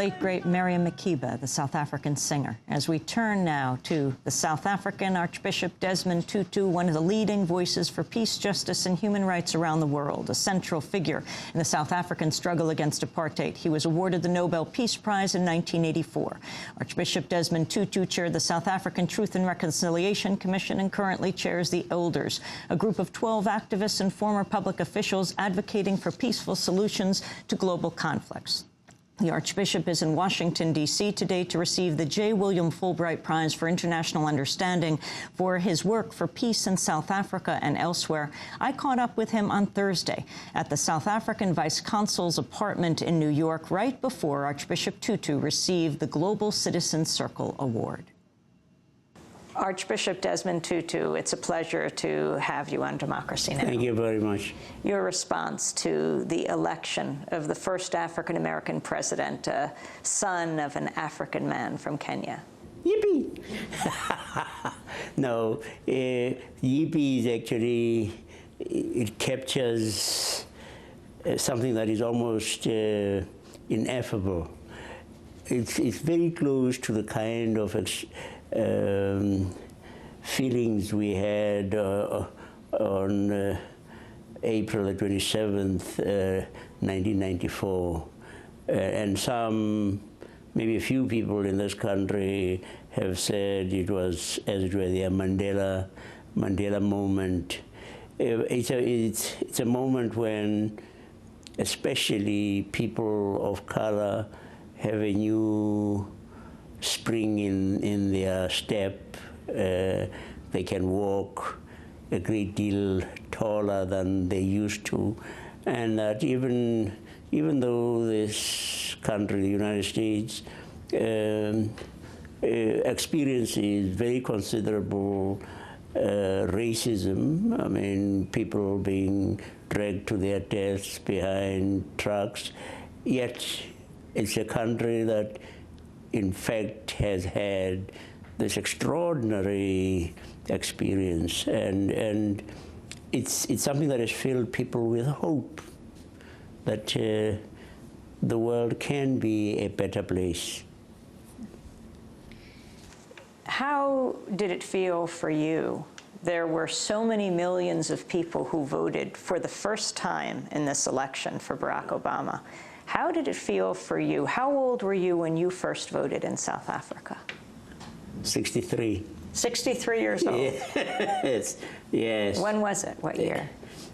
late, great Miriam Makeba, the South African singer. As we turn now to the South African Archbishop Desmond Tutu, one of the leading voices for peace, justice, and human rights around the world, a central figure in the South African struggle against apartheid. He was awarded the Nobel Peace Prize in 1984. Archbishop Desmond Tutu chaired the South African Truth and Reconciliation Commission and currently chairs the Elders, a group of 12 activists and former public officials advocating for peaceful solutions to global conflicts. The Archbishop is in Washington, D.C. today to receive the J. William Fulbright Prize for International Understanding for his work for peace in South Africa and elsewhere. I caught up with him on Thursday at the South African Vice Consul's apartment in New York right before Archbishop Tutu received the Global Citizen Circle Award. Archbishop Desmond Tutu, it's a pleasure to have you on Democracy Now! Thank you very much. Your response to the election of the first African-American president, a son of an African man from Kenya. Yippee! No, yippee is actually, it captures something that is almost ineffable. It's very close to the kind of feelings we had on April the 27th, 1994. And some, maybe a few people in this country have said it was, as it were, the Mandela moment. It's a moment when especially people of color have a new spring in their step. They can walk a great deal taller than they used to, and that even though this country, the United States, experiences very considerable racism, I mean, people being dragged to their deaths behind trucks, yet it's a country that in fact has had this extraordinary experience, and it's something that has filled people with hope that the world can be a better place. How did it feel for you? There were so many millions of people who voted for the first time in this election for Barack Obama. How did it feel for you? How old were you when you first voted in South Africa? 63. 63 years old? Yes, yes. When was it? What year?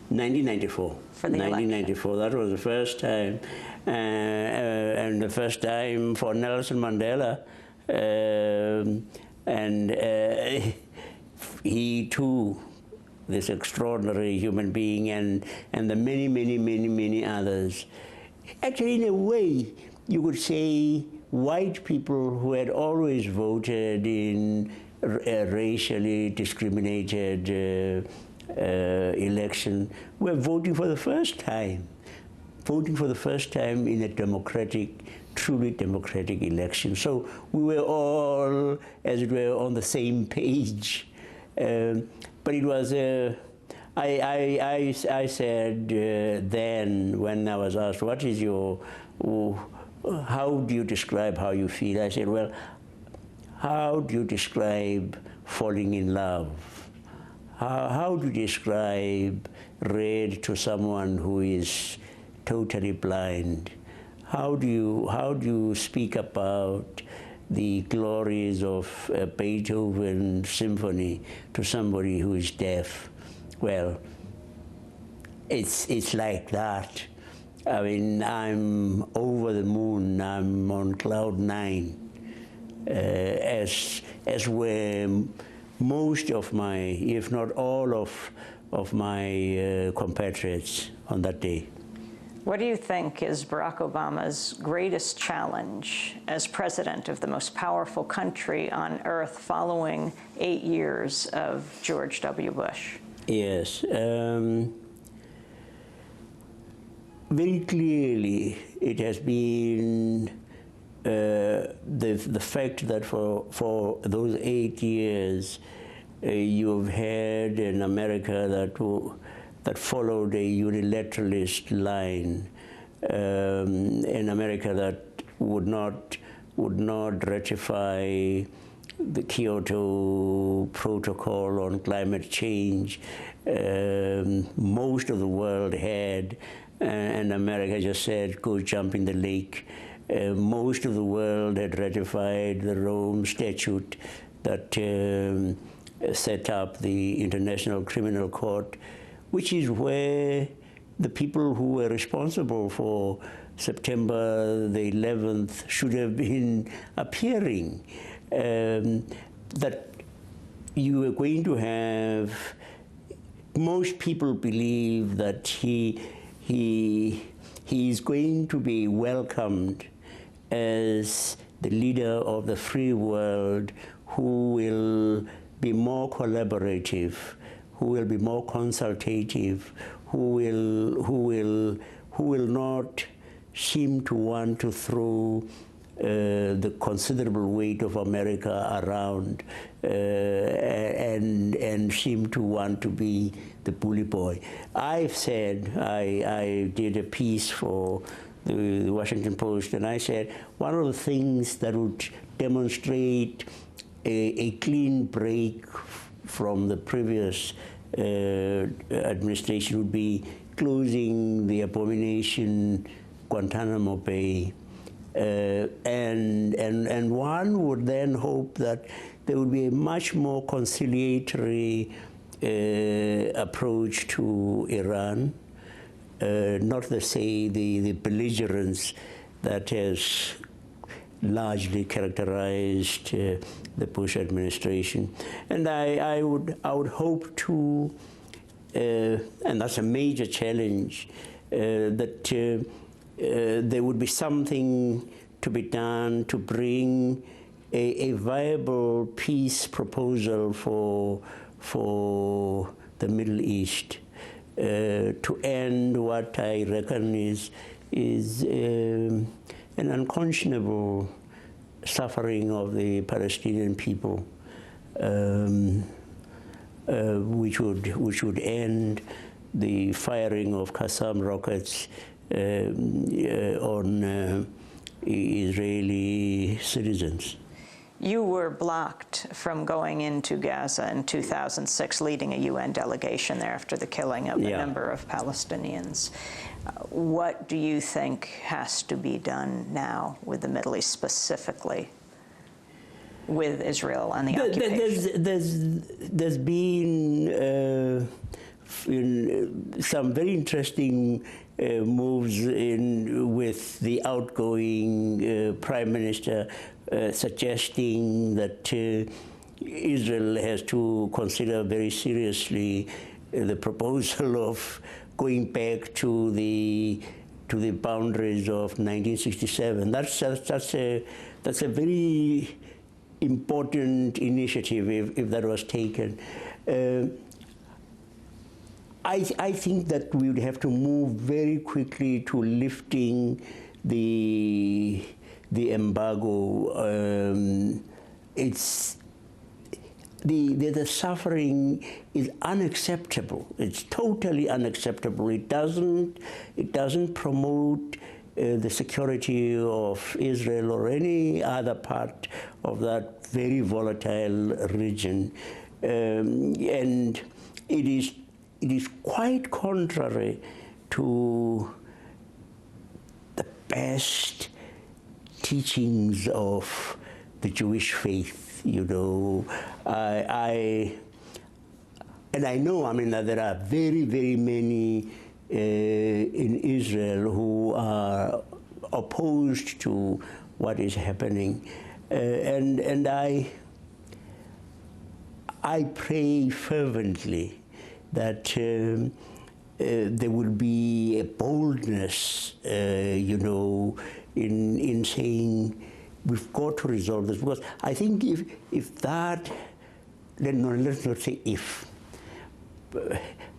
1994. For the 1994, election. That was the first time. And the first time for Nelson Mandela. He too, this extraordinary human being, and the many others. Actually, in a way, you could say white people who had always voted in racially discriminated election were voting for the first time. Voting for the first time in a democratic, truly democratic election. So we were all, as it were, on the same page. But it was I said then, when I was asked, what is your, how do you describe how you feel? I said, well, how do you describe falling in love? How do you describe red to someone who is totally blind? How do you speak about the glories of a Beethoven symphony to somebody who is deaf? Well, it's like that. I mean, I'm over the moon. I'm on cloud 9, as were most of my, if not all of my compatriots on that day. What do you think is Barack Obama's greatest challenge as president of the most powerful country on earth following 8 years of George W. Bush? Yes. Very clearly, it has been the fact that for those 8 years, you've had an America that followed a unilateralist line, an America that would not ratify the Kyoto Protocol on climate change. Most of the world had, and America just said, go jump in the lake. Most of the world had ratified the Rome Statute that set up the International Criminal Court, which is where the people who were responsible for September the 11th should have been appearing. That you are going to have, most people believe that he is going to be welcomed as the leader of the free world, who will be more collaborative, who will be more consultative, who will not seem to want to throw the considerable weight of America around and seem to want to be the bully boy. I've said, I did a piece for the Washington Post, and I said one of the things that would demonstrate a clean break from the previous administration would be closing the abomination Guantanamo Bay. And one would then hope that there would be a much more conciliatory approach to Iran, not to say the belligerence that has largely characterized the Bush administration. And I would hope to, and that's a major challenge, that there would be something to be done to bring a viable peace proposal for the Middle East, to end what I reckon is an unconscionable suffering of the Palestinian people, which would end the firing of Qassam rockets on Israeli citizens. You were blocked from going into Gaza in 2006, leading a UN delegation there after the killing of a number of Palestinians. What do you think has to be done now with the Middle East, specifically with Israel and the occupation? There's been some very interesting moves with the outgoing Prime Minister suggesting that Israel has to consider very seriously the proposal of going back to the boundaries of 1967. That's a very important initiative if that was taken. I think that we would have to move very quickly to lifting the embargo. The suffering is unacceptable. It's totally unacceptable. It doesn't promote the security of Israel or any other part of that very volatile region, and it is quite contrary to the best teachings of the Jewish faith. You know, and I know, I mean, that there are very, very many in Israel who are opposed to what is happening, and I pray fervently that there will be a boldness, you know, in saying we've got to resolve this, because I think if that, let's not say if,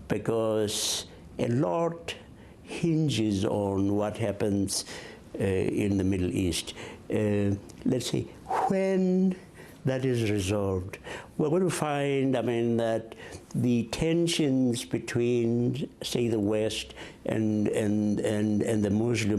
because a lot hinges on what happens in the Middle East. Let's say when that is resolved, we're going to find, I mean, that the tensions between, say, the West and the Muslim